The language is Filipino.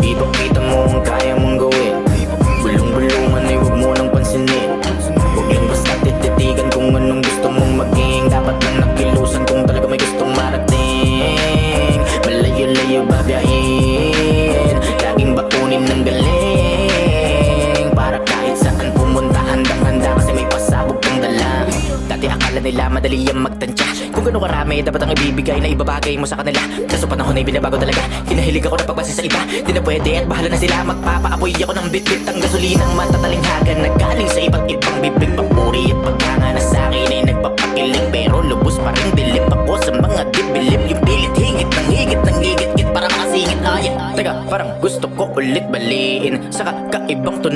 Ipakita mo ang kaya mong gawin. Bulong-bulungan ay huwag mo nang pansinin. Huwag lang basta tititigan kung anong gusto mong maging. Dapat lang nakilusan kung talaga may gustong marating. Malayo-layo babiyahin, laging bakunin ng galing. Para kahit saan pumunta, handang-handa kasi may pasabog kang dala. Dati akala nila madali ang magtansya, kung gano'ng karami dapat ang ibibigay na ibabagay mo sa kanila. Kaso panahon ay binabago talaga, hinahilig ako na pagbase sa iba. Di na pwede at bahala na sila, magpapaapoy ako ng bit-bit. Ang gasolinang matatalinghagan na galing sa iba't ibang bibig. Papuri at pagkanga na sa'kin ay nagpapakilig, pero lubos pa rin dilim ako sa mga dibilib. Yung pilit higit ng higit ng higit-git para makasingit. Teka, parang gusto ko ulit baliin sa kakaibang tunog